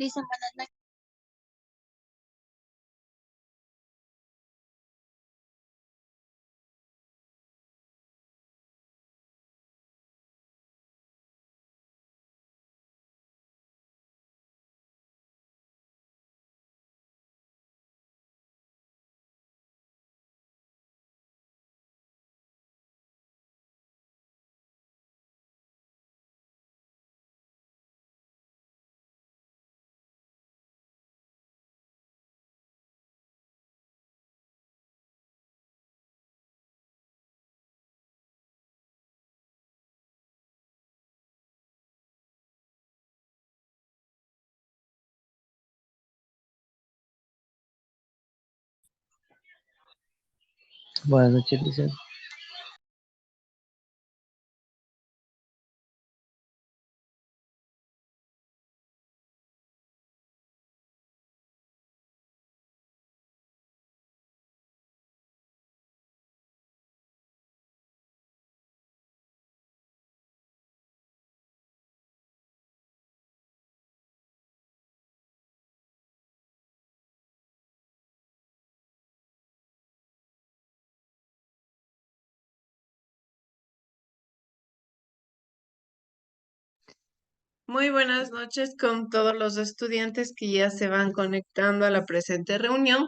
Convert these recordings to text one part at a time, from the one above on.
Dicen buenas noches. Buenas noches, Lisa. Muy buenas noches con todos los estudiantes que ya se van conectando a la presente reunión.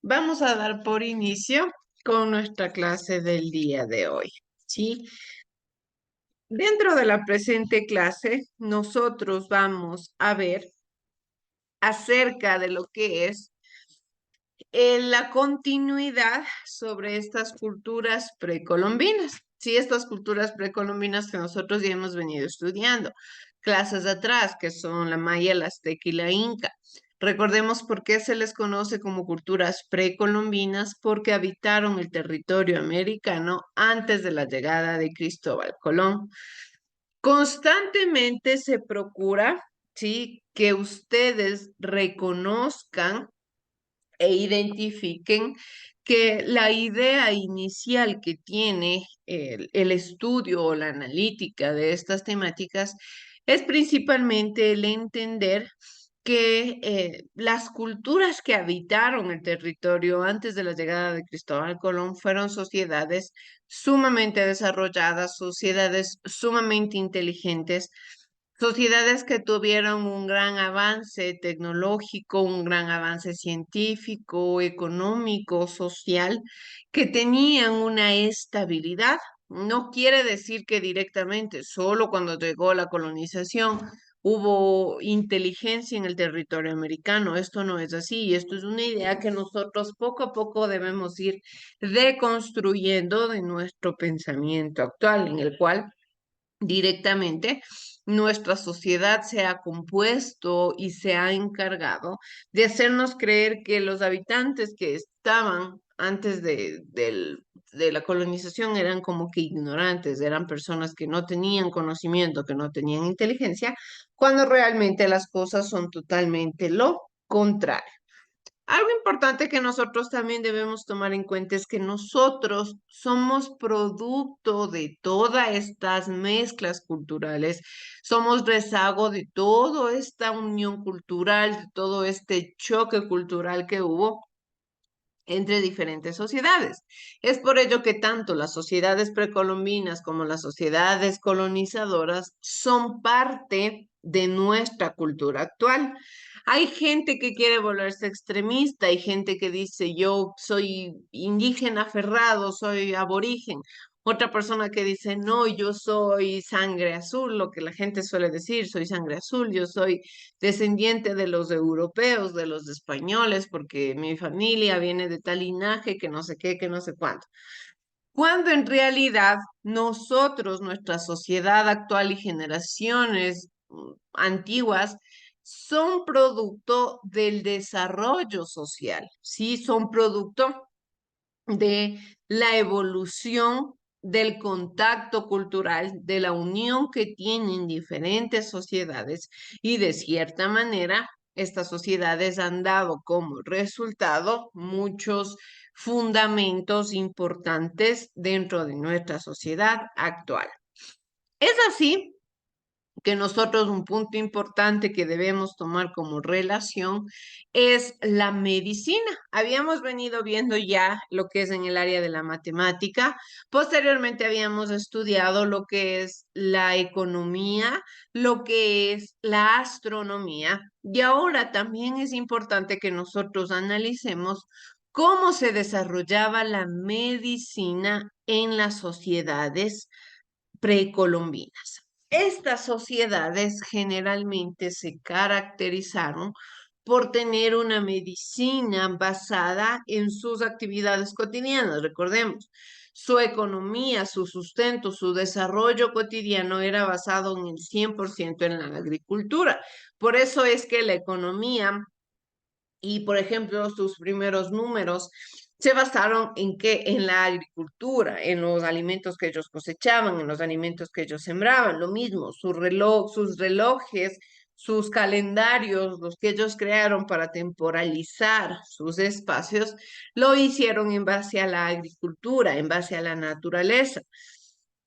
Vamos a dar por inicio con nuestra clase del día de hoy, ¿sí? Dentro de la presente clase, nosotros vamos a ver acerca de lo que es la continuidad sobre estas culturas precolombinas. Sí, estas culturas precolombinas que nosotros ya hemos venido estudiando. Clases atrás, que son la maya, la azteca y la inca. Recordemos por qué se les conoce como culturas precolombinas, porque habitaron el territorio americano antes de la llegada de Cristóbal Colón. Constantemente se procura, sí, que ustedes reconozcan e identifiquen que la idea inicial que tiene el estudio o la analítica de estas temáticas es principalmente el entender que las culturas que habitaron el territorio antes de la llegada de Cristóbal Colón fueron sociedades sumamente desarrolladas, sociedades sumamente inteligentes, sociedades que tuvieron un gran avance tecnológico, un gran avance científico, económico, social, que tenían una estabilidad. No quiere decir que directamente, solo cuando llegó la colonización, hubo inteligencia en el territorio americano. Esto no es así, y esto es una idea que nosotros poco a poco debemos ir deconstruyendo de nuestro pensamiento actual, en el cual directamente nuestra sociedad se ha compuesto y se ha encargado de hacernos creer que los habitantes que estaban antes de la colonización eran como que ignorantes, eran personas que no tenían conocimiento, que no tenían inteligencia, cuando realmente las cosas son totalmente lo contrario. Algo importante que nosotros también debemos tomar en cuenta es que nosotros somos producto de todas estas mezclas culturales, somos rezago de toda esta unión cultural, de todo este choque cultural que hubo entre diferentes sociedades. Es por ello que tanto las sociedades precolombinas como las sociedades colonizadoras son parte de nuestra cultura actual. Hay gente que quiere volverse extremista, hay gente que dice yo soy indígena aferrado, soy aborigen. Otra persona que dice no, yo soy sangre azul, lo que la gente suele decir, soy sangre azul, yo soy descendiente de los europeos, de los españoles, porque mi familia viene de tal linaje que no sé qué, que no sé cuánto. Cuando en realidad nosotros, nuestra sociedad actual y generaciones antiguas, son producto del desarrollo social, ¿sí? Son producto de la evolución del contacto cultural, de la unión que tienen diferentes sociedades y de cierta manera estas sociedades han dado como resultado muchos fundamentos importantes dentro de nuestra sociedad actual. Es así que nosotros un punto importante que debemos tomar como relación es la medicina. Habíamos venido viendo ya lo que es en el área de la matemática. Posteriormente habíamos estudiado lo que es la economía, lo que es la astronomía. Y ahora también es importante que nosotros analicemos cómo se desarrollaba la medicina en las sociedades precolombinas. Estas sociedades generalmente se caracterizaron por tener una medicina basada en sus actividades cotidianas. Recordemos, su economía, su sustento, su desarrollo cotidiano era basado en el 100% en la agricultura. Por eso es que la economía y, por ejemplo, sus primeros números se basaron en qué, en la agricultura, en los alimentos que ellos cosechaban, en los alimentos que ellos sembraban, lo mismo, su reloj, sus relojes, sus calendarios, los que ellos crearon para temporalizar sus espacios, lo hicieron en base a la agricultura, en base a la naturaleza.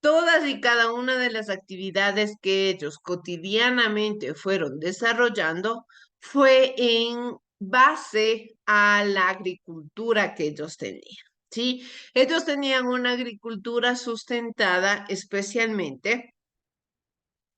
Todas y cada una de las actividades que ellos cotidianamente fueron desarrollando fue en base a la agricultura que ellos tenían, ¿sí? Ellos tenían una agricultura sustentada especialmente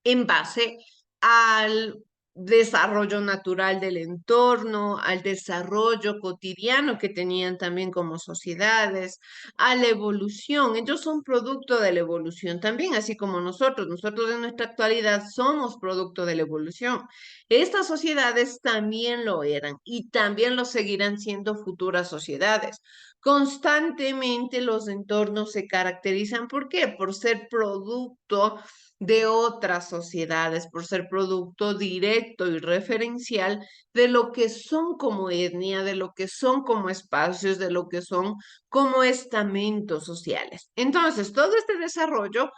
en base al desarrollo natural del entorno, al desarrollo cotidiano que tenían también como sociedades, a la evolución. Ellos son producto de la evolución también, así como nosotros. Nosotros en nuestra actualidad somos producto de la evolución. Estas sociedades también lo eran y también lo seguirán siendo futuras sociedades. Constantemente los entornos se caracterizan, ¿por qué? Por ser producto de otras sociedades, por ser producto directo y referencial de lo que son como etnia, de lo que son como espacios, de lo que son como estamentos sociales. Entonces, todo este desarrollo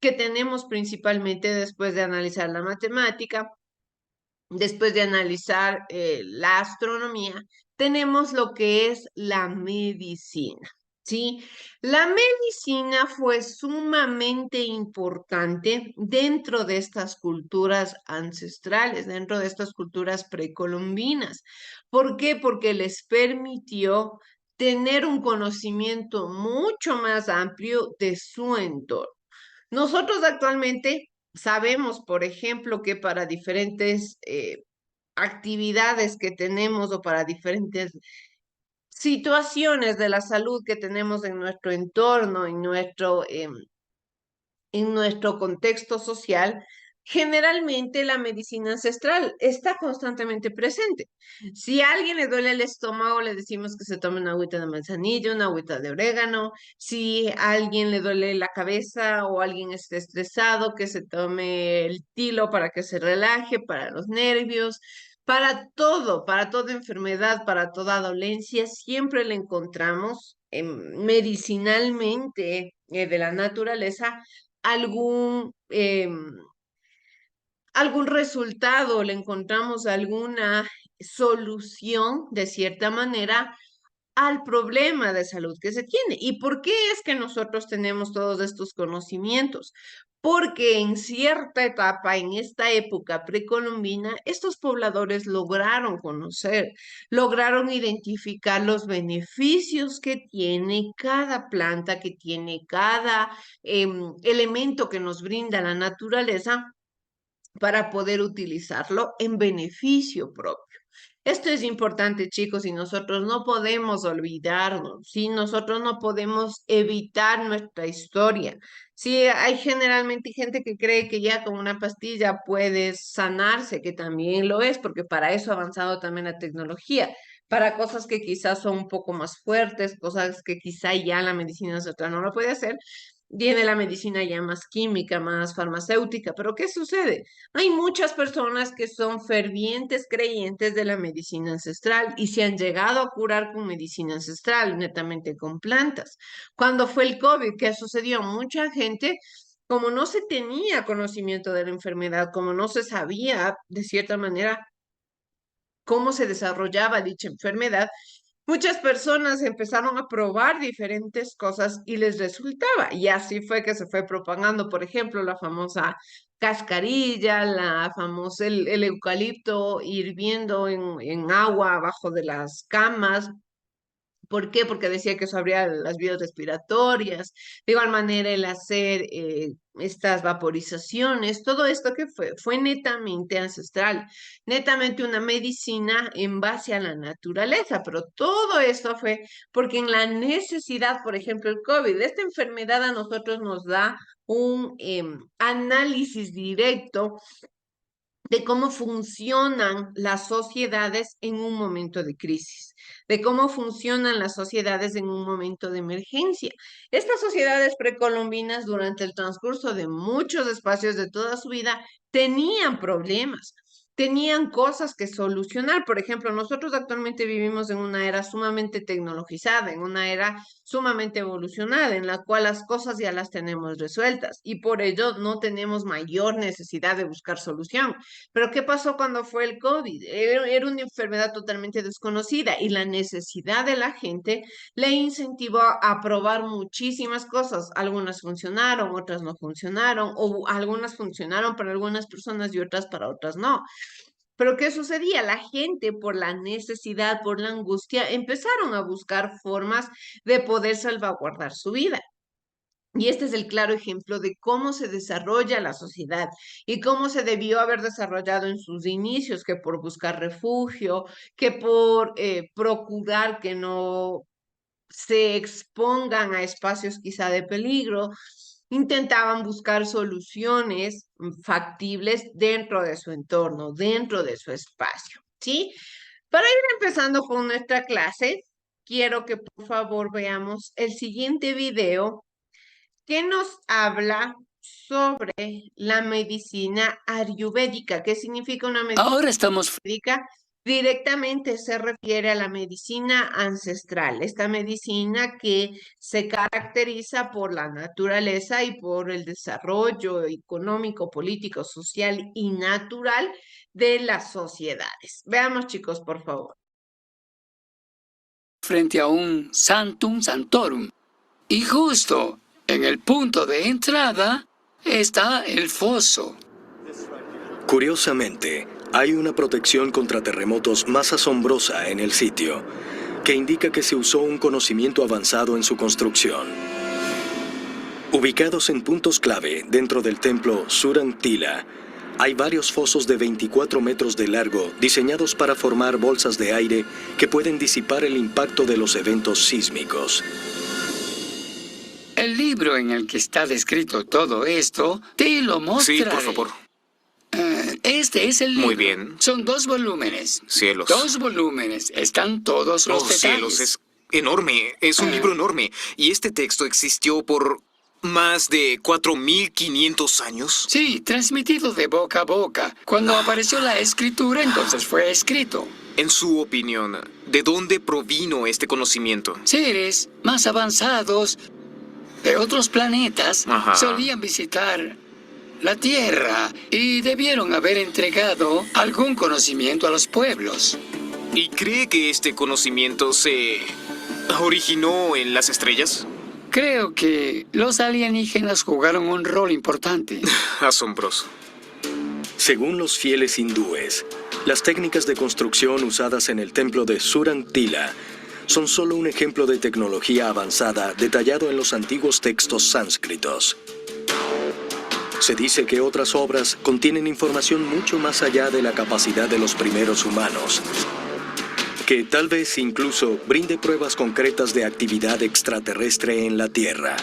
que tenemos principalmente después de analizar la matemática, después de analizar la astronomía, tenemos lo que es la medicina, ¿sí? La medicina fue sumamente importante dentro de estas culturas ancestrales, dentro de estas culturas precolombinas. ¿Por qué? Porque les permitió tener un conocimiento mucho más amplio de su entorno. Nosotros actualmente sabemos, por ejemplo, que para diferentes actividades que tenemos o para diferentes situaciones de la salud que tenemos en nuestro entorno, en nuestro contexto social, generalmente la medicina ancestral está constantemente presente. Si a alguien le duele el estómago, le decimos que se tome una agüita de manzanilla, una agüita de orégano. Si a alguien le duele la cabeza o alguien está estresado, que se tome el tilo para que se relaje, para los nervios. Para toda enfermedad, para toda dolencia, siempre le encontramos medicinalmente de la naturaleza algún, algún resultado, le encontramos alguna solución de cierta manera al problema de salud que se tiene. ¿Y por qué es que nosotros tenemos todos estos conocimientos? Porque en cierta etapa, en esta época precolombina, estos pobladores lograron conocer, lograron identificar los beneficios que tiene cada planta, que tiene cada elemento que nos brinda la naturaleza para poder utilizarlo en beneficio propio. Esto es importante, chicos, y nosotros no podemos olvidarnos, ¿sí? Nosotros no podemos evitar nuestra historia. Sí, hay generalmente gente que cree que ya con una pastilla puedes sanarse, que también lo es, porque para eso ha avanzado también la tecnología, para cosas que quizás son un poco más fuertes, cosas que quizá ya la medicina ancestral no lo puede hacer. Viene la medicina ya más química, más farmacéutica, pero ¿qué sucede? Hay muchas personas que son fervientes creyentes de la medicina ancestral y se han llegado a curar con medicina ancestral, netamente con plantas. Cuando fue el COVID, ¿qué sucedió? Mucha gente, como no se tenía conocimiento de la enfermedad, como no se sabía de cierta manera cómo se desarrollaba dicha enfermedad, muchas personas empezaron a probar diferentes cosas y les resultaba. Y así fue que se fue propagando, por ejemplo, la famosa cascarilla, el eucalipto hirviendo en agua abajo de las camas. ¿Por qué? Porque decía que eso abría las vías respiratorias. De igual manera, el hacer estas vaporizaciones, todo esto que fue netamente ancestral, netamente una medicina en base a la naturaleza, pero todo esto fue porque en la necesidad, por ejemplo, el COVID, esta enfermedad a nosotros nos da un análisis directo de cómo funcionan las sociedades en un momento de crisis, de cómo funcionan las sociedades en un momento de emergencia. Estas sociedades precolombinas durante el transcurso de muchos espacios de toda su vida tenían problemas, tenían cosas que solucionar. Por ejemplo, nosotros actualmente vivimos en una era sumamente tecnologizada, en una era sumamente evolucionada, en la cual las cosas ya las tenemos resueltas y por ello no tenemos mayor necesidad de buscar solución. Pero ¿qué pasó cuando fue el COVID? Era una enfermedad totalmente desconocida y la necesidad de la gente le incentivó a probar muchísimas cosas. Algunas funcionaron, otras no funcionaron, o algunas funcionaron para algunas personas y otras para otras no. Pero ¿qué sucedía? La gente, por la necesidad, por la angustia, empezaron a buscar formas de poder salvaguardar su vida. Y este es el claro ejemplo de cómo se desarrolla la sociedad y cómo se debió haber desarrollado en sus inicios, que por buscar refugio, que por procurar que no se expongan a espacios quizá de peligro, intentaban buscar soluciones factibles dentro de su entorno, dentro de su espacio, ¿sí? Para ir empezando con nuestra clase, quiero que por favor veamos el siguiente video que nos habla sobre la medicina ayurvédica. ¿Qué significa una medicina Ahora estamos ayurvédica? Directamente se refiere a la medicina ancestral, esta medicina que se caracteriza por la naturaleza y por el desarrollo económico, político, social y natural de las sociedades. Veamos, chicos, por favor. frente a un Sanctum Sanctorum. Y justo en el punto de entrada está el foso. Curiosamente, hay una protección contra terremotos más asombrosa en el sitio, que indica que se usó un conocimiento avanzado en su construcción. Ubicados en puntos clave dentro del templo Surantila, hay varios fosos de 24 metros de largo diseñados para formar bolsas de aire que pueden disipar el impacto de los eventos sísmicos. El libro en el que está descrito todo esto, te lo mostraré. Sí, por favor. Este es el libro. Muy bien. Son 2 volúmenes. Cielos. 2 volúmenes. Están todos los detalles. Cielos, es enorme. Es un libro enorme. Y este texto existió por más de 4.500 años. Sí, transmitido de boca a boca. Cuando apareció la escritura, entonces fue escrito. En su opinión, ¿de dónde provino este conocimiento? Seres más avanzados de otros planetas solían visitar la Tierra y debieron haber entregado algún conocimiento a los pueblos. ¿Y cree que este conocimiento se originó en las estrellas? Creo que los alienígenas jugaron un rol importante. Asombroso. Según los fieles hindúes, las técnicas de construcción usadas en el templo de Surantila son solo un ejemplo de tecnología avanzada detallado en los antiguos textos sánscritos. Se dice que otras obras contienen información mucho más allá de la capacidad de los primeros humanos, que tal vez incluso brinde pruebas concretas de actividad extraterrestre en la Tierra.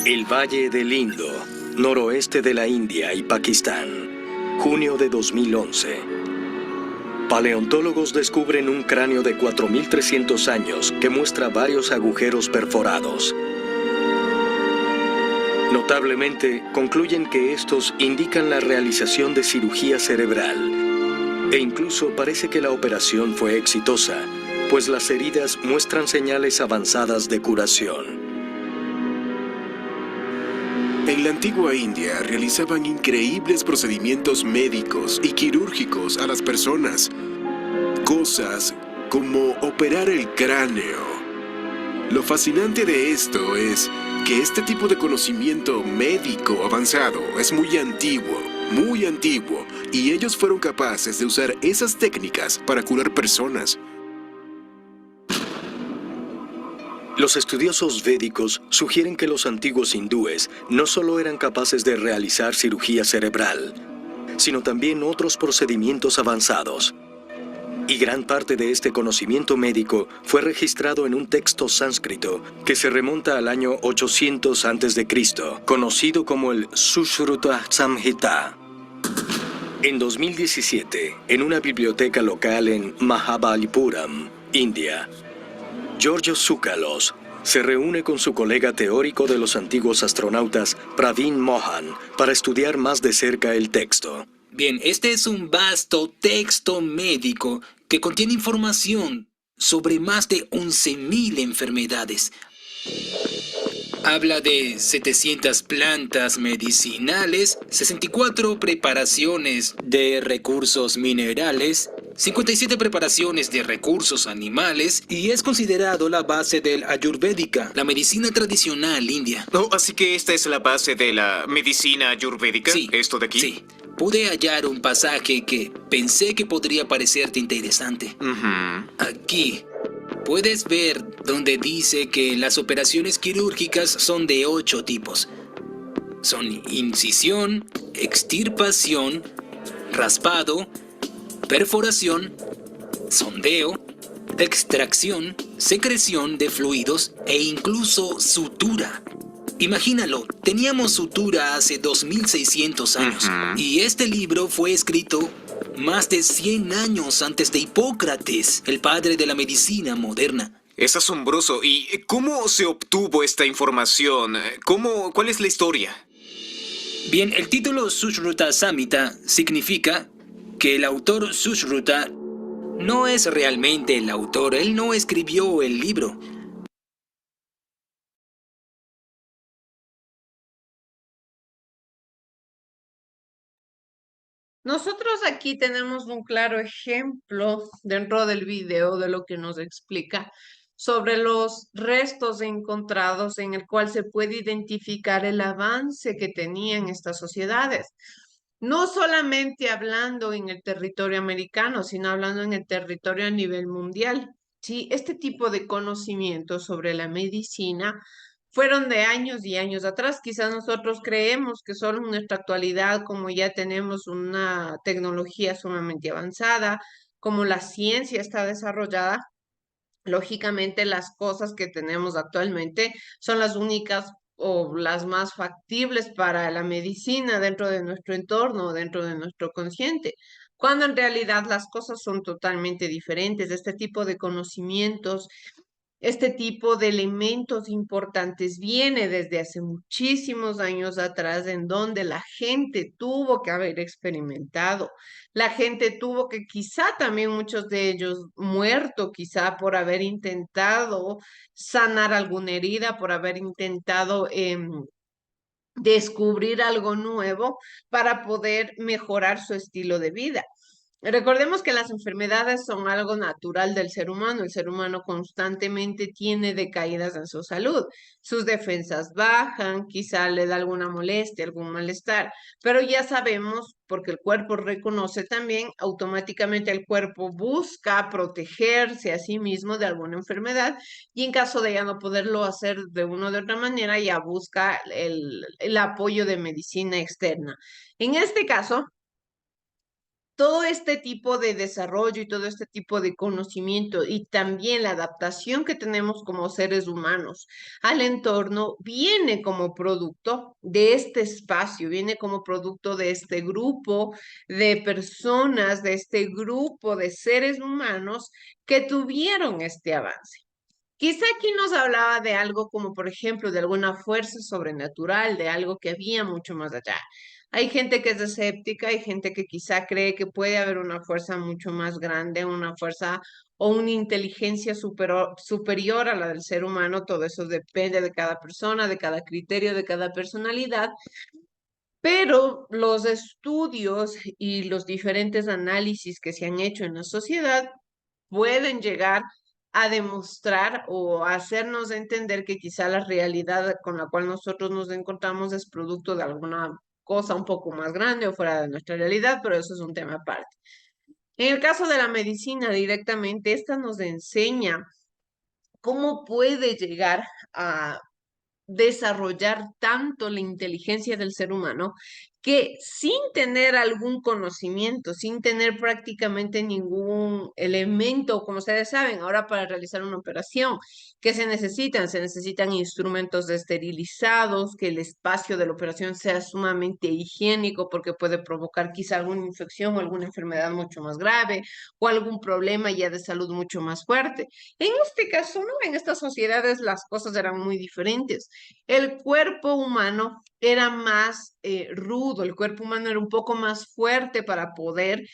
El Valle del Indo, noroeste de la India y Pakistán, junio de 2011. Paleontólogos descubren un cráneo de 4.300 años que muestra varios agujeros perforados. Notablemente, concluyen que estos indican la realización de cirugía cerebral. E incluso parece que la operación fue exitosa, pues las heridas muestran señales avanzadas de curación. En la antigua India realizaban increíbles procedimientos médicos y quirúrgicos a las personas. Cosas como operar el cráneo. Lo fascinante de esto es que este tipo de conocimiento médico avanzado es muy antiguo, y ellos fueron capaces de usar esas técnicas para curar personas. Los estudiosos védicos sugieren que los antiguos hindúes no solo eran capaces de realizar cirugía cerebral, sino también otros procedimientos avanzados. Y gran parte de este conocimiento médico fue registrado en un texto sánscrito que se remonta al año 800 a.C., conocido como el Sushruta Samhita. En 2017, en una biblioteca local en Mahabalipuram, India, Giorgio Tsoukalos se reúne con su colega teórico de los antiguos astronautas, Praveen Mohan, para estudiar más de cerca el texto. Bien, este es un vasto texto médico que contiene información sobre más de 11.000 enfermedades. Habla de 700 plantas medicinales, 64 preparaciones de recursos minerales, 57 preparaciones de recursos animales y es considerado la base del Ayurvédica, la medicina tradicional india. Oh, así que esta es la base de la medicina ayurvédica. Sí, ¿Esto de aquí? Sí. Pude hallar un pasaje que pensé que podría parecerte interesante. Aquí puedes ver donde dice que las operaciones quirúrgicas son de 8 tipos. Son incisión, extirpación, raspado, perforación, sondeo, extracción, secreción de fluidos e incluso sutura. Imagínalo, teníamos sutura hace 2600 años y este libro fue escrito más de 100 años antes de Hipócrates, el padre de la medicina moderna. Es asombroso. ¿Y cómo se obtuvo esta información? ¿Cuál es la historia? Bien, el título Sushruta Samhita significa que el autor Sushruta no es realmente el autor, él no escribió el libro. Nosotros aquí tenemos un claro ejemplo dentro del video de lo que nos explica sobre los restos encontrados en el cual se puede identificar el avance que tenían estas sociedades. No solamente hablando en el territorio americano, sino hablando en el territorio a nivel mundial. Sí, este tipo de conocimiento sobre la medicina fueron de años y años atrás. Quizás nosotros creemos que solo en nuestra actualidad, como ya tenemos una tecnología sumamente avanzada, como la ciencia está desarrollada, lógicamente las cosas que tenemos actualmente son las únicas o las más factibles para la medicina dentro de nuestro entorno, dentro de nuestro consciente, cuando en realidad las cosas son totalmente diferentes. Este tipo de conocimientos, este tipo de elementos importantes viene desde hace muchísimos años atrás, en donde la gente tuvo que haber experimentado, la gente tuvo que, quizá también muchos de ellos muerto, quizá por haber intentado sanar alguna herida, por haber intentado descubrir algo nuevo para poder mejorar su estilo de vida. Recordemos que las enfermedades son algo natural del ser humano. El ser humano constantemente tiene decaídas en su salud. Sus defensas bajan, quizá le da alguna molestia, algún malestar, pero ya sabemos, porque el cuerpo reconoce también, automáticamente el cuerpo busca protegerse a sí mismo de alguna enfermedad y en caso de ya no poderlo hacer de una o de otra manera, ya busca el apoyo de medicina externa. En este caso, todo este tipo de desarrollo y todo este tipo de conocimiento y también la adaptación que tenemos como seres humanos al entorno viene como producto de este espacio, viene como producto de este grupo de personas, de este grupo de seres humanos que tuvieron este avance. Quizá aquí nos hablaba de algo como, por ejemplo, de alguna fuerza sobrenatural, de algo que había mucho más allá. Hay gente que es escéptica, hay gente que quizá cree que puede haber una fuerza mucho más grande, una fuerza o una inteligencia superior a la del ser humano. Todo eso depende de cada persona, de cada criterio, de cada personalidad. Pero los estudios y los diferentes análisis que se han hecho en la sociedad pueden llegar a demostrar o a hacernos entender que quizá la realidad con la cual nosotros nos encontramos es producto de alguna cosa un poco más grande o fuera de nuestra realidad, pero eso es un tema aparte. En el caso de la medicina directamente, esta nos enseña cómo puede llegar a desarrollar tanto la inteligencia del ser humano que sin tener algún conocimiento, sin tener prácticamente ningún elemento, como ustedes saben, ahora para realizar una operación, ¿qué se necesitan? Se necesitan instrumentos esterilizados, que el espacio de la operación sea sumamente higiénico porque puede provocar quizá alguna infección o alguna enfermedad mucho más grave o algún problema ya de salud mucho más fuerte. En este caso, ¿no? En estas sociedades las cosas eran muy diferentes. El cuerpo humano era más rudo, el cuerpo humano era un poco más fuerte para poder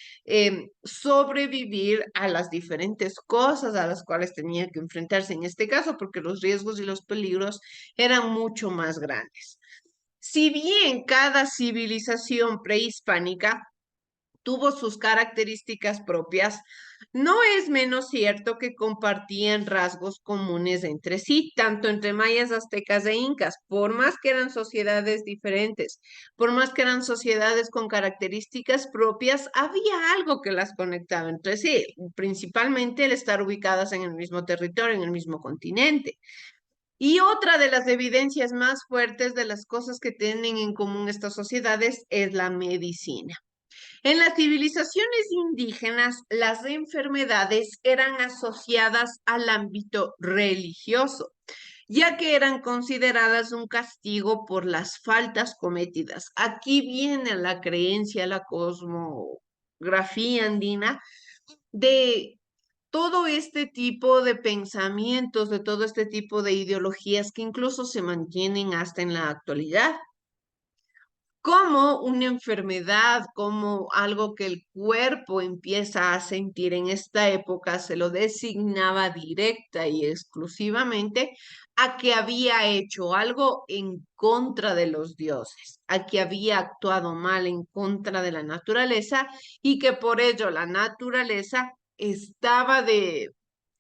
sobrevivir a las diferentes cosas a las cuales tenía que enfrentarse en este caso, porque los riesgos y los peligros eran mucho más grandes. Si bien cada civilización prehispánica tuvo sus características propias, no es menos cierto que compartían rasgos comunes entre sí, tanto entre mayas, aztecas e incas, por más que eran sociedades diferentes, por más que eran sociedades con características propias, había algo que las conectaba entre sí, principalmente el estar ubicadas en el mismo territorio, en el mismo continente. Y otra de las evidencias más fuertes de las cosas que tienen en común estas sociedades es la medicina. En las civilizaciones indígenas, las enfermedades eran asociadas al ámbito religioso, ya que eran consideradas un castigo por las faltas cometidas. Aquí viene la creencia, la cosmografía andina de todo este tipo de pensamientos, de todo este tipo de ideologías que incluso se mantienen hasta en la actualidad como una enfermedad, como algo que el cuerpo empieza a sentir en esta época, se lo designaba directa y exclusivamente a que había hecho algo en contra de los dioses, a que había actuado mal en contra de la naturaleza y que por ello la naturaleza estaba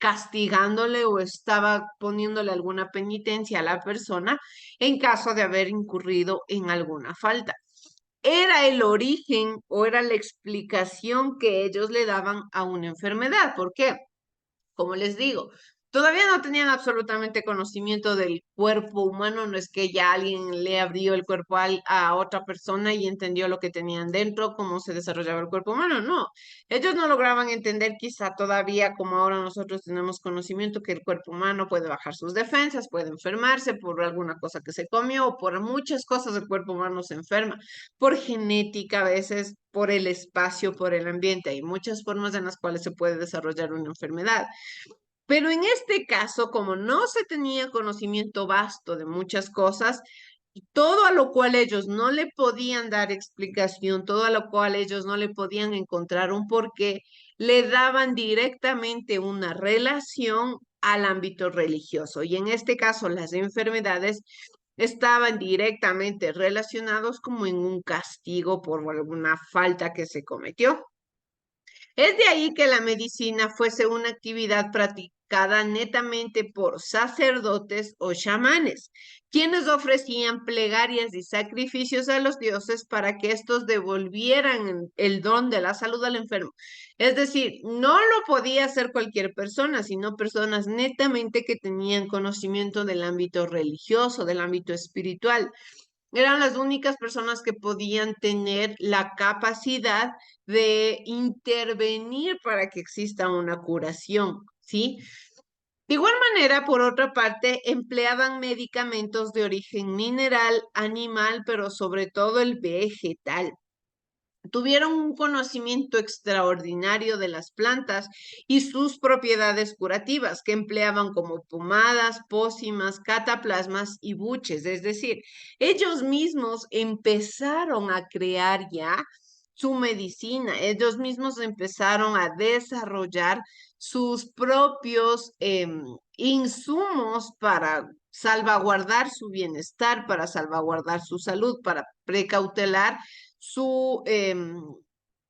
castigándole o estaba poniéndole alguna penitencia a la persona en caso de haber incurrido en alguna falta. Era el origen o era la explicación que ellos le daban a una enfermedad. ¿Por qué? Como les digo, todavía no tenían absolutamente conocimiento del cuerpo humano, no es que ya alguien le abrió el cuerpo a otra persona y entendió lo que tenían dentro, cómo se desarrollaba el cuerpo humano, no. Ellos no lograban entender quizá todavía como ahora nosotros tenemos conocimiento que el cuerpo humano puede bajar sus defensas, puede enfermarse por alguna cosa que se comió o por muchas cosas el cuerpo humano se enferma, por genética a veces, por el espacio, por el ambiente. Hay muchas formas en las cuales se puede desarrollar una enfermedad. Pero en este caso, como no se tenía conocimiento vasto de muchas cosas, todo a lo cual ellos no le podían dar explicación, todo a lo cual ellos no le podían encontrar un porqué, le daban directamente una relación al ámbito religioso. Y en este caso, las enfermedades estaban directamente relacionados como en un castigo por alguna falta que se cometió. Es de ahí que la medicina fuese una actividad practicada netamente por sacerdotes o chamanes, quienes ofrecían plegarias y sacrificios a los dioses para que estos devolvieran el don de la salud al enfermo. Es decir, no lo podía hacer cualquier persona, sino personas netamente que tenían conocimiento del ámbito religioso, del ámbito espiritual. Eran las únicas personas que podían tener la capacidad de intervenir para que exista una curación, ¿sí? De igual manera, por otra parte, empleaban medicamentos de origen mineral, animal, pero sobre todo el vegetal. Tuvieron un conocimiento extraordinario de las plantas y sus propiedades curativas, que empleaban como pomadas, pócimas, cataplasmas y buches. Es decir, ellos mismos empezaron a crear ya su medicina, ellos mismos empezaron a desarrollar sus propios insumos para salvaguardar su bienestar, para salvaguardar su salud, para precautelar su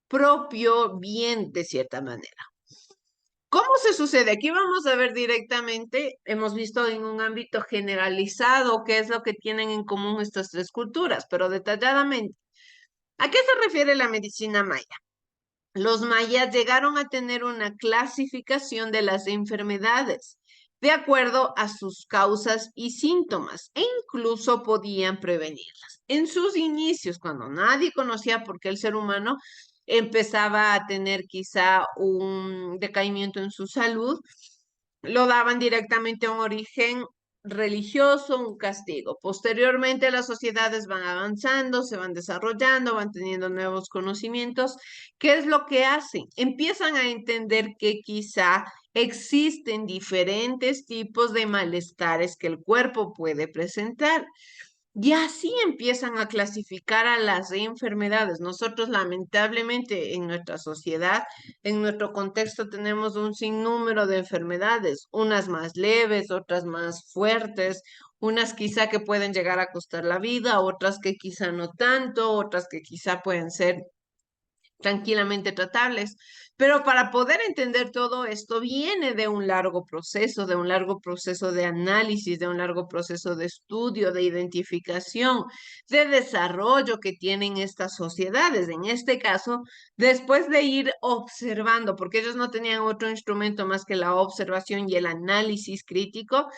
propio bien de cierta manera. ¿Cómo se sucede? Aquí vamos a ver directamente, hemos visto en un ámbito generalizado qué es lo que tienen en común estas tres culturas, pero detalladamente. ¿A qué se refiere la medicina maya? Los mayas llegaron a tener una clasificación de las enfermedades de acuerdo a sus causas y síntomas e incluso podían prevenirlas. En sus inicios, cuando nadie conocía por qué el ser humano empezaba a tener quizá un decaimiento en su salud, lo daban directamente a un origen religioso, un castigo. Posteriormente las sociedades van avanzando, se van desarrollando, van teniendo nuevos conocimientos. ¿Qué es lo que hacen? Empiezan a entender que quizá existen diferentes tipos de malestares que el cuerpo puede presentar. Y así empiezan a clasificar a las enfermedades. Nosotros lamentablemente en nuestra sociedad, en nuestro contexto, tenemos un sinnúmero de enfermedades, unas más leves, otras más fuertes, unas quizá que pueden llegar a costar la vida, otras que quizá no tanto, otras que quizá pueden ser tranquilamente tratables. Pero para poder entender todo esto viene de un largo proceso de análisis, de un largo proceso de estudio, de identificación, de desarrollo que tienen estas sociedades. En este caso, después de ir observando, porque ellos no tenían otro instrumento más que la observación y el análisis crítico,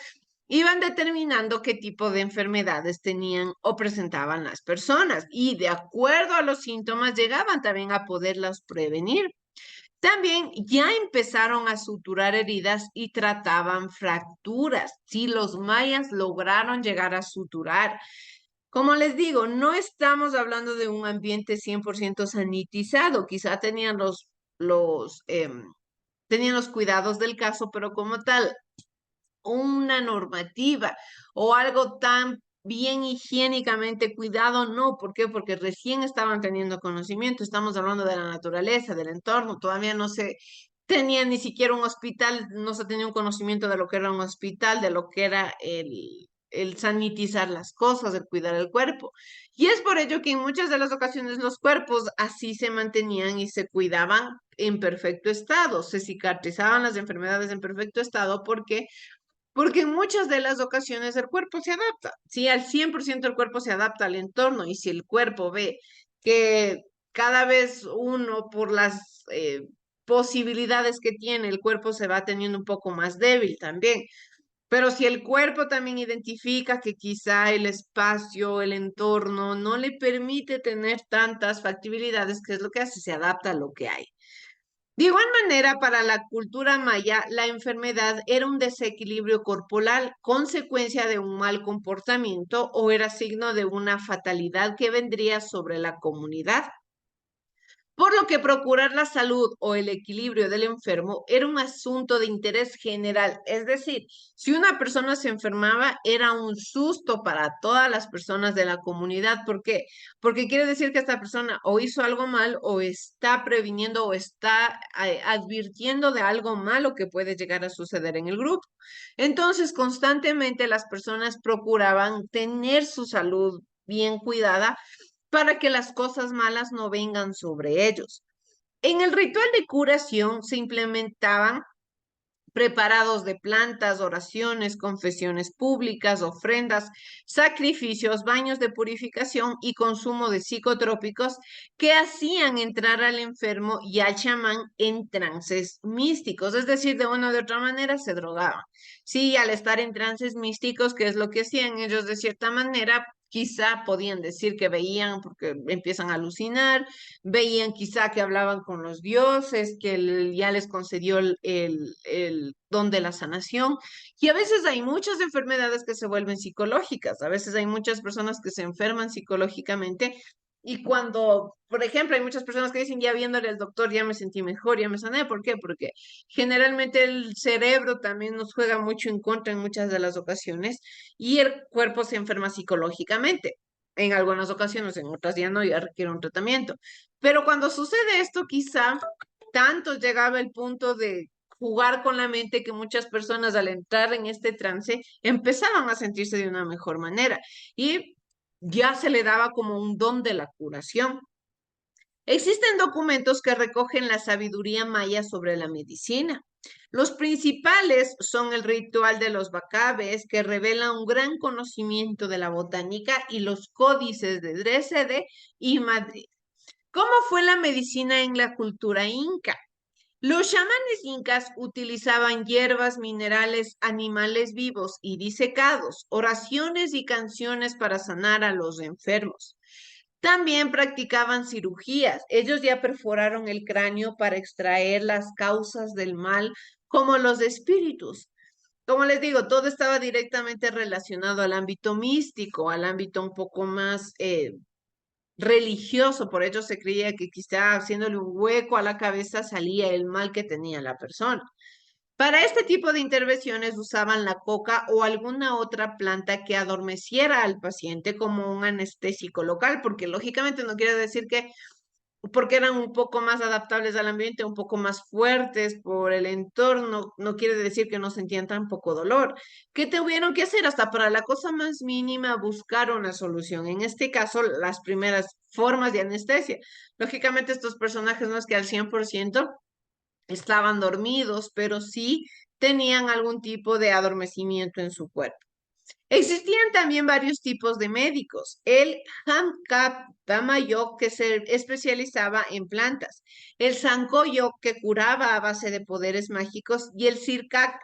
iban determinando qué tipo de enfermedades tenían o presentaban las personas y de acuerdo a los síntomas llegaban también a poderlas prevenir. También ya empezaron a suturar heridas y trataban fracturas. Sí, los mayas lograron llegar a suturar. Como les digo, no estamos hablando de un ambiente 100% sanitizado. Quizá tenían los cuidados del caso, pero como tal, una normativa o algo tan bien higiénicamente cuidado, no. ¿Por qué? Porque recién estaban teniendo conocimiento, estamos hablando de la naturaleza, del entorno, todavía no se tenía ni siquiera un hospital, no se tenía un conocimiento de lo que era un hospital, de lo que era el sanitizar las cosas, el cuidar el cuerpo. Y es por ello que en muchas de las ocasiones los cuerpos así se mantenían y se cuidaban en perfecto estado, se cicatrizaban las enfermedades en perfecto estado. ¿Por qué? Porque en muchas de las ocasiones el cuerpo se adapta. Si al 100% el cuerpo se adapta al entorno y si el cuerpo ve que cada vez uno por las posibilidades que tiene, el cuerpo se va teniendo un poco más débil también. Pero si el cuerpo también identifica que quizá el espacio, el entorno no le permite tener tantas factibilidades, ¿qué es lo que hace? Se adapta a lo que hay. De igual manera, para la cultura maya, la enfermedad era un desequilibrio corporal, consecuencia de un mal comportamiento o era signo de una fatalidad que vendría sobre la comunidad. Por lo que procurar la salud o el equilibrio del enfermo era un asunto de interés general. Es decir, si una persona se enfermaba, era un susto para todas las personas de la comunidad. ¿Por qué? Porque quiere decir que esta persona o hizo algo mal o está previniendo o está advirtiendo de algo malo que puede llegar a suceder en el grupo. Entonces, constantemente las personas procuraban tener su salud bien cuidada para que las cosas malas no vengan sobre ellos. En el ritual de curación se implementaban preparados de plantas, oraciones, confesiones públicas, ofrendas, sacrificios, baños de purificación y consumo de psicotrópicos que hacían entrar al enfermo y al chamán en trances místicos, es decir, de una u otra manera se drogaban. Sí, al estar en trances místicos, ¿qué es lo que hacían ellos de cierta manera? Quizá podían decir que veían, porque empiezan a alucinar, veían quizá que hablaban con los dioses, que ya les concedió el don de la sanación. Y a veces hay muchas enfermedades que se vuelven psicológicas, a veces hay muchas personas que se enferman psicológicamente. Y cuando, por ejemplo, hay muchas personas que dicen, ya viéndole al doctor, ya me sentí mejor, ya me sané. ¿Por qué? Porque generalmente el cerebro también nos juega mucho en contra en muchas de las ocasiones y el cuerpo se enferma psicológicamente. En algunas ocasiones, en otras ya no, ya requiere un tratamiento. Pero cuando sucede esto, quizá tanto llegaba el punto de jugar con la mente que muchas personas al entrar en este trance empezaban a sentirse de una mejor manera y ya se le daba como un don de la curación. Existen documentos que recogen la sabiduría maya sobre la medicina. Los principales son el ritual de los bacabes, que revela un gran conocimiento de la botánica, y los códices de Dresde y Madrid. ¿Cómo fue la medicina en la cultura inca? Los chamanes incas utilizaban hierbas, minerales, animales vivos y disecados, oraciones y canciones para sanar a los enfermos. También practicaban cirugías. Ellos ya perforaron el cráneo para extraer las causas del mal, como los espíritus. Como les digo, todo estaba directamente relacionado al ámbito místico, al ámbito un poco más religioso. Por ello se creía que quizá haciéndole un hueco a la cabeza salía el mal que tenía la persona. Para este tipo de intervenciones usaban la coca o alguna otra planta que adormeciera al paciente como un anestésico local, porque lógicamente no quiere decir que porque eran un poco más adaptables al ambiente, un poco más fuertes por el entorno, no quiere decir que no sentían tan poco dolor. ¿Qué tuvieron que hacer? Hasta para la cosa más mínima, buscar una solución. En este caso, las primeras formas de anestesia. Lógicamente, estos personajes no es que al 100% estaban dormidos, pero sí tenían algún tipo de adormecimiento en su cuerpo. Existían también varios tipos de médicos. El Hamkap Damayok, que se especializaba en plantas. El Sankoyok, que curaba a base de poderes mágicos. Y el Sirkak,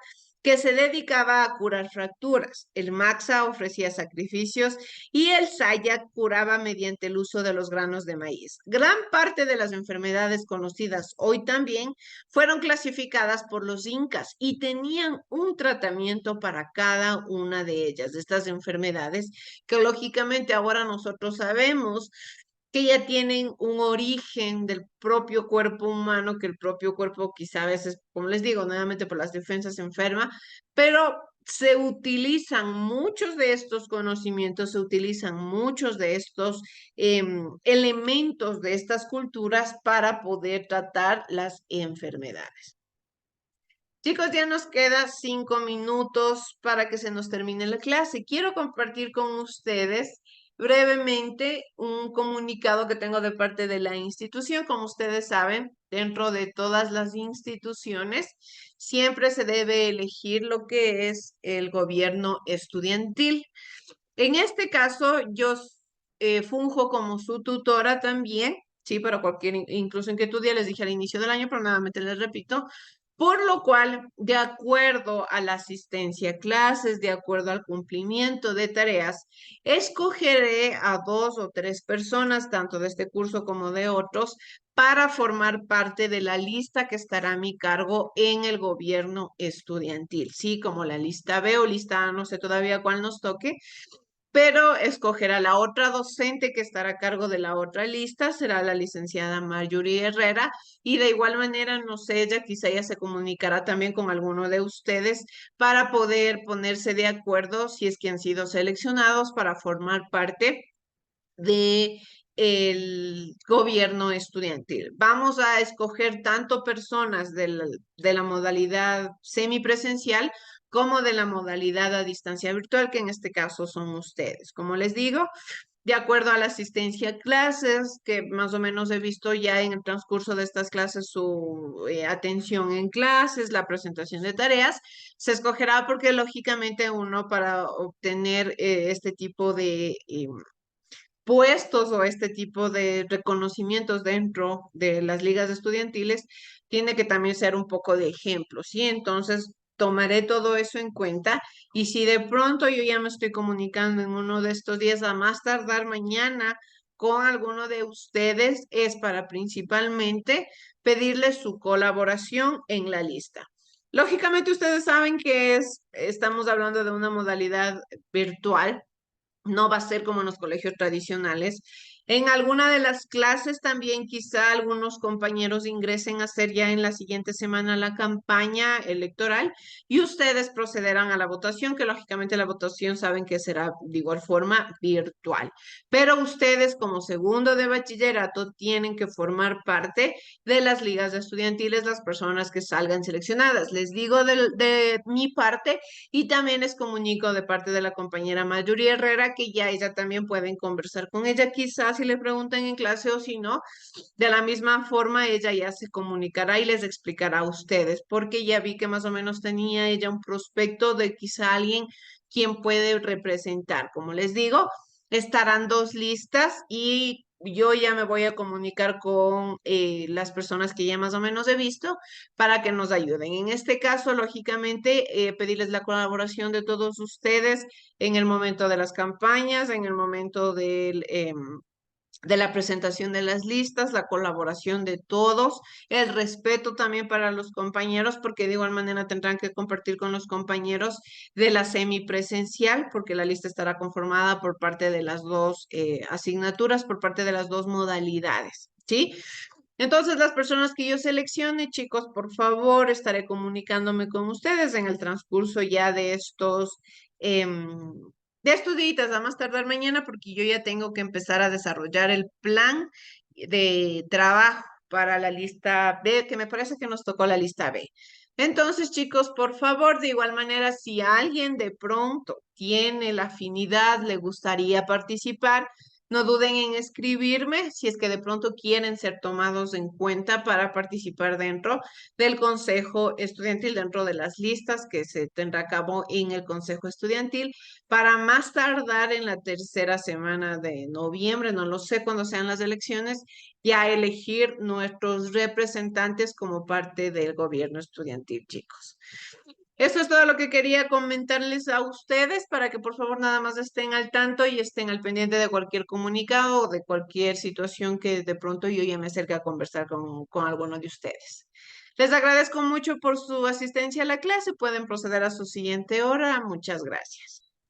que se dedicaba a curar fracturas. El Maxa ofrecía sacrificios y el Sayak curaba mediante el uso de los granos de maíz. Gran parte de las enfermedades conocidas hoy también fueron clasificadas por los incas y tenían un tratamiento para cada una de ellas, de estas enfermedades, que lógicamente ahora nosotros sabemos que ya tienen un origen del propio cuerpo humano, que el propio cuerpo quizá a veces, como les digo, nuevamente por las defensas se enferma, pero se utilizan muchos de estos conocimientos, se utilizan muchos de estos elementos de estas culturas para poder tratar las enfermedades. Chicos, ya nos queda 5 minutos para que se nos termine la clase. Quiero compartir con ustedes brevemente un comunicado que tengo de parte de la institución. Como ustedes saben, dentro de todas las instituciones siempre se debe elegir lo que es el gobierno estudiantil. En este caso, yo funjo como su tutora también, sí, para cualquier incluso inquietud, ya les dije al inicio del año, pero nuevamente les repito, por lo cual, de acuerdo a la asistencia a clases, de acuerdo al cumplimiento de tareas, escogeré a 2 o 3 personas, tanto de este curso como de otros, para formar parte de la lista que estará a mi cargo en el gobierno estudiantil, sí, como la lista B o lista A, no sé todavía cuál nos toque, pero escogerá la otra docente que estará a cargo de la otra lista, será la licenciada Marjorie Herrera, y de igual manera, no sé, ella quizá ya se comunicará también con alguno de ustedes para poder ponerse de acuerdo si es que han sido seleccionados para formar parte de el gobierno estudiantil. Vamos a escoger tanto personas de la modalidad semipresencial como de la modalidad a distancia virtual, que en este caso son ustedes. Como les digo, de acuerdo a la asistencia a clases, que más o menos he visto ya en el transcurso de estas clases su atención en clases, la presentación de tareas, se escogerá porque lógicamente uno para obtener este tipo de puestos o este tipo de reconocimientos dentro de las ligas estudiantiles, tiene que también ser un poco de ejemplo, ¿sí? Entonces, tomaré todo eso en cuenta y si de pronto yo ya me estoy comunicando en uno de estos días, a más tardar mañana, con alguno de ustedes, es para principalmente pedirles su colaboración en la lista. Lógicamente, ustedes saben que estamos hablando de una modalidad virtual, no va a ser como en los colegios tradicionales. En alguna de las clases también quizá algunos compañeros ingresen a hacer ya en la siguiente semana la campaña electoral y ustedes procederán a la votación, que lógicamente la votación saben que será de igual forma virtual. Pero ustedes como segundo de bachillerato tienen que formar parte de las ligas estudiantiles, las personas que salgan seleccionadas. Les digo de mi parte y también les comunico de parte de la compañera Marjorie Herrera que ya ella también pueden conversar con ella quizás si le preguntan en clase o si no, de la misma forma ella ya se comunicará y les explicará a ustedes, porque ya vi que más o menos tenía ella un prospecto de quizá alguien quien puede representar. Como les digo, estarán 2 listas y yo ya me voy a comunicar con las personas que ya más o menos he visto para que nos ayuden. En este caso, lógicamente, pedirles la colaboración de todos ustedes en el momento de las campañas, en el momento de la presentación de las listas, la colaboración de todos, el respeto también para los compañeros, porque de igual manera tendrán que compartir con los compañeros de la semipresencial, porque la lista estará conformada por parte de las 2 asignaturas, por parte de las 2 modalidades, ¿sí? Entonces, las personas que yo seleccione, chicos, por favor, estaré comunicándome con ustedes en el transcurso ya de estos días, a más tardar mañana, porque yo ya tengo que empezar a desarrollar el plan de trabajo para la lista B, que me parece que nos tocó la lista B. Entonces, chicos, por favor, de igual manera, si alguien de pronto tiene la afinidad, le gustaría participar, no duden en escribirme si es que de pronto quieren ser tomados en cuenta para participar dentro del consejo estudiantil, dentro de las listas que se tendrá a cabo en el consejo estudiantil, para más tardar en la tercera semana de noviembre, no lo sé cuándo sean las elecciones, ya elegir nuestros representantes como parte del gobierno estudiantil, chicos. Eso es todo lo que quería comentarles a ustedes para que por favor nada más estén al tanto y estén al pendiente de cualquier comunicado o de cualquier situación que de pronto yo ya me acerque a conversar con alguno de ustedes. Les agradezco mucho por su asistencia a la clase. Pueden proceder a su siguiente hora. Muchas gracias.